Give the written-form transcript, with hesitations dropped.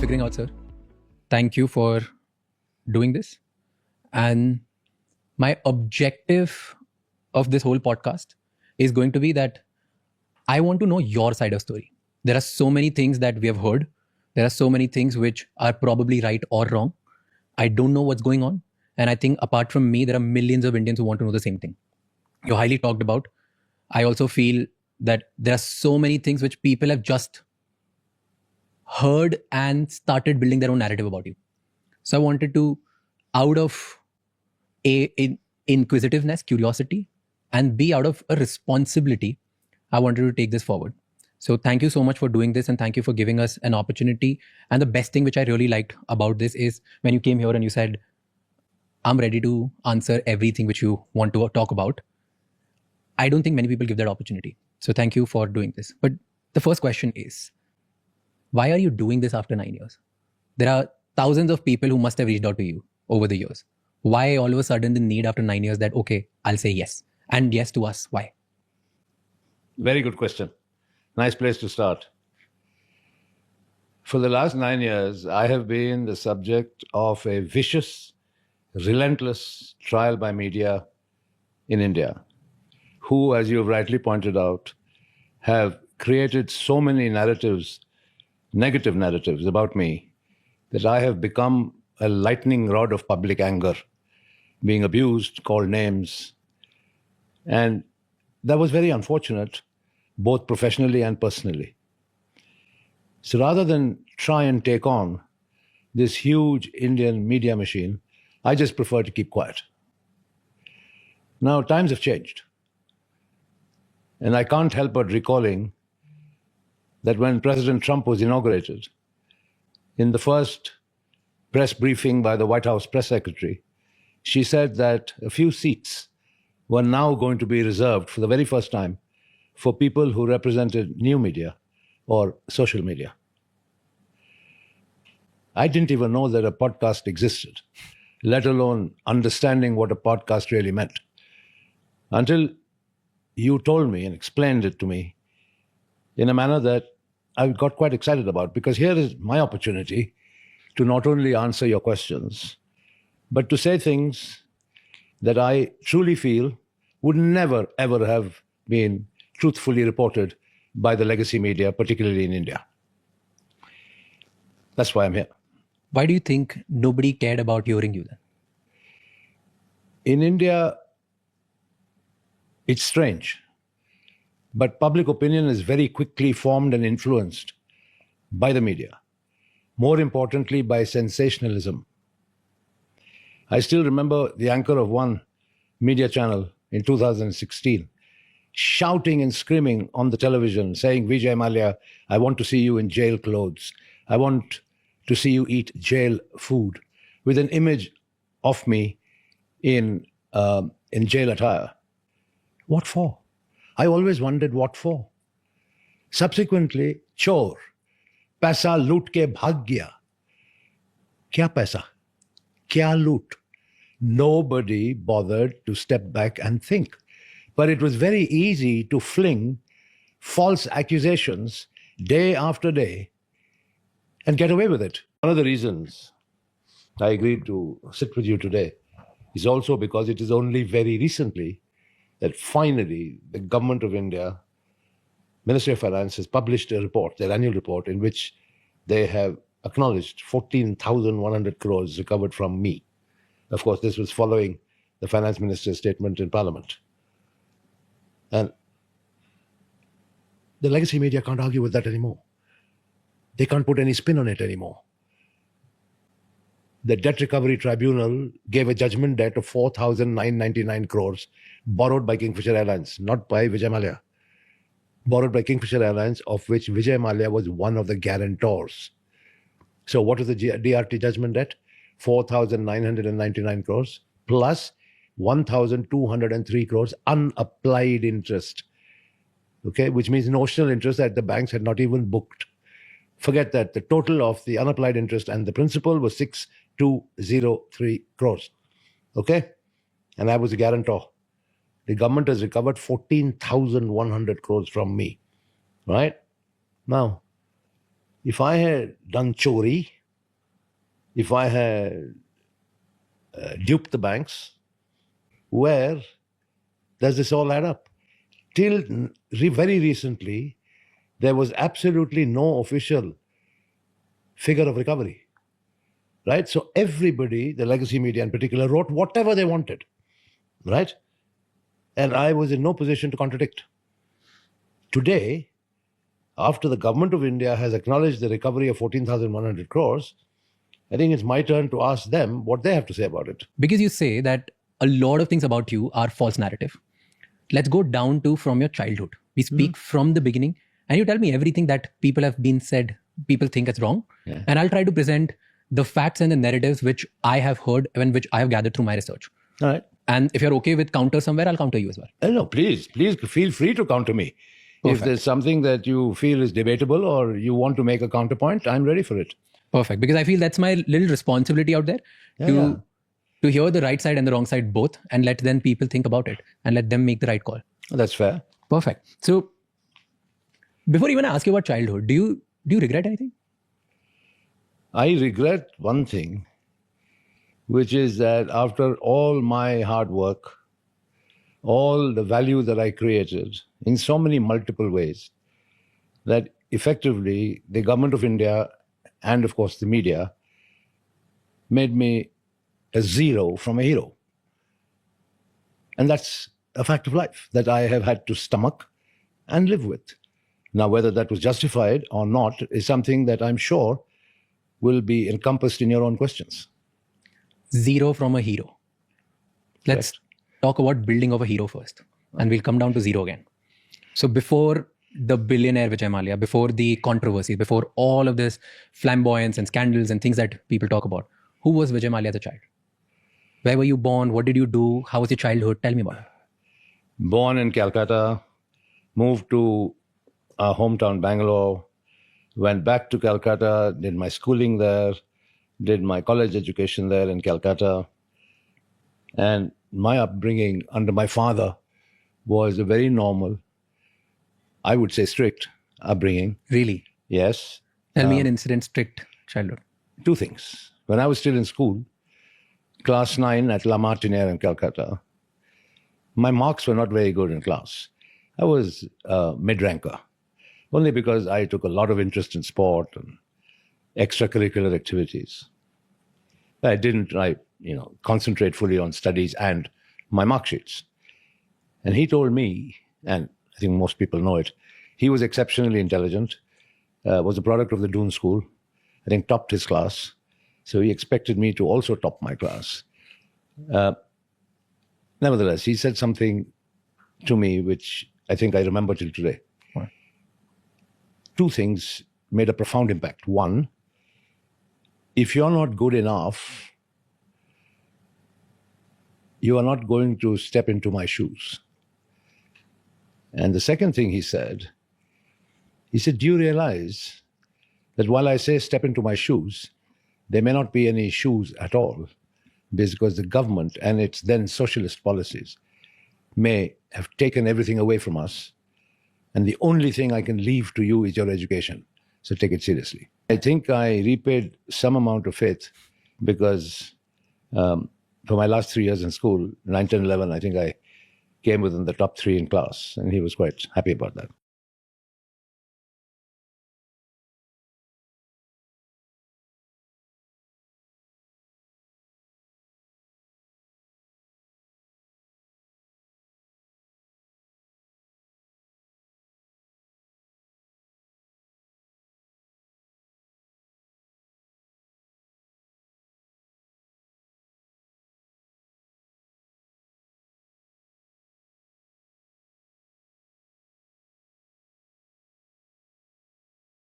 figuring out, sir. Thank you for doing this. And my objective of this whole podcast is going to be that I want to know your side of story. There are so many things that we have heard. There are so many things which are probably right or wrong. I don't know what's going on. And I think apart from me, there are millions of Indians who want to know the same thing. You highly talked about. I also feel that there are so many things which people have just heard and started building their own narrative about you. So I wanted to, out of inquisitiveness, curiosity, and B, out of a responsibility, I wanted to take this forward. So thank you so much for doing this, and thank you for giving us an opportunity. And the best thing which I really liked about this is when you came here and you said, I'm ready to answer everything which you want to talk about. I don't think many people give that opportunity. So thank you for doing this. But the first question is, why are you doing this after 9 years? There are thousands of people who must have reached out to you over the years. Why all of a sudden the need after 9 years that, okay, I'll say yes. And yes to us. Why? Very good question. Nice place to start. For the last 9 years, I have been the subject of a vicious, relentless trial by media in India, who, as you have rightly pointed out, have created so many narratives, negative narratives about me, that I have become a lightning rod of public anger, being abused, called names. And that was very unfortunate, both professionally and personally. So rather than try and take on this huge Indian media machine, I just prefer to keep quiet. Now, times have changed. And I can't help but recalling that when President Trump was inaugurated, in the first press briefing by the White House press secretary, she said that a few seats were now going to be reserved for the very first time for people who represented new media or social media. I didn't even know that a podcast existed, let alone understanding what a podcast really meant, until you told me and explained it to me in a manner that I got quite excited about, because here is my opportunity to not only answer your questions, but to say things that I truly feel would never, ever have been truthfully reported by the legacy media, particularly in India. That's why I'm here. Why do you think nobody cared about hearing you then? In India, it's strange, but public opinion is very quickly formed and influenced by the media. More importantly, by sensationalism. I still remember the anchor of one media channel in 2016 shouting and screaming on the television, saying, Vijay, Mallyya, I want to see you in jail clothes. I want to see you eat jail food, with an image of me in jail attire. What for? I always wondered what for. Subsequently, chor, paisa loot ke bhag gaya. Kya paisa? Kya loot? Nobody bothered to step back and think. But it was very easy to fling false accusations day after day and get away with it. One of the reasons I agreed to sit with you today is also because it is only very recently that finally the government of India, Ministry of Finance, has published a report, their annual report, in which they have acknowledged 14,100 crores recovered from me. Of course, this was following the finance minister's statement in Parliament. And the legacy media can't argue with that anymore. They can't put any spin on it anymore. The Debt Recovery Tribunal gave a judgment debt of 4,999 crores borrowed by Kingfisher Airlines, not by Vijay Mallyya. Borrowed by Kingfisher Airlines, of which Vijay Mallyya was one of the guarantors. So what is the DRT judgment debt? 4,999 crores plus 1,203 crores unapplied interest. Okay, which means notional interest that the banks had not even booked. Forget that. The total of the unapplied interest and the principal was 6,203 crores. Okay? And I was a guarantor. The government has recovered 14,100 crores from me. Right? Now, if I had done chori, if I had duped the banks, where does this all add up? Till very recently, there was absolutely no official figure of recovery, right? So everybody, the legacy media in particular, wrote whatever they wanted, right? And I was in no position to contradict. Today, after the government of India has acknowledged the recovery of 14,100 crores, I think it's my turn to ask them what they have to say about it. Because you say that a lot of things about you are false narrative. Let's go down to from your childhood. We speak from the beginning, and you tell me everything that people have been said, people think it's wrong. Yeah. And I'll try to present the facts and the narratives which I have heard and which I have gathered through my research. All right. And if you're okay with counter somewhere, I'll counter you as well. No, please feel free to counter me. Perfect. If there's something that you feel is debatable or you want to make a counterpoint, I'm ready for it. Perfect. Because I feel that's my little responsibility out there to hear the right side and the wrong side both, and let then people think about it and let them make the right call. That's fair. Perfect. So before even I ask you about childhood, do you regret anything? I regret one thing, which is that after all my hard work, all the value that I created in so many multiple ways, that effectively the government of India and of course the media made me a zero from a hero. And that's a fact of life that I have had to stomach and live with. Now, whether that was justified or not is something that I'm sure will be encompassed in your own questions. Zero from a hero. Let's talk about building of a hero first, and we'll come down to zero again. So before the billionaire Vijay Mallyya, before the controversy, before all of this flamboyance and scandals and things that people talk about, who was Vijay Mallyya as a child? Where were you born? What did you do? How was your childhood? Tell me about it. Born in Calcutta, moved to our hometown Bangalore, went back to Calcutta, did my schooling there, did my college education there in Calcutta. And my upbringing under my father was a very normal, I would say strict upbringing. Really? Yes. Tell me an incident, strict childhood. Two things. When I was still in school, class 9 at La Martiniere in Calcutta, my marks were not very good in class. I was a mid-ranker, only because I took a lot of interest in sport and extracurricular activities. I didn't concentrate fully on studies and my mark sheets. And he told me, and I think most people know it, he was exceptionally intelligent, was a product of the Doon School, I think topped his class. So he expected me to also top my class. Nevertheless, he said something to me which I think I remember till today. What? Two things made a profound impact. One, if you're not good enough, you are not going to step into my shoes. And the second thing he said, do you realize that while I say step into my shoes, there may not be any shoes at all, because the government and its then socialist policies may have taken everything away from us, and the only thing I can leave to you is your education. So take it seriously. I think I repaid some amount of faith because for my last 3 years in school, 9, 10, 11, I think I came within the top 3 in class, and he was quite happy about that.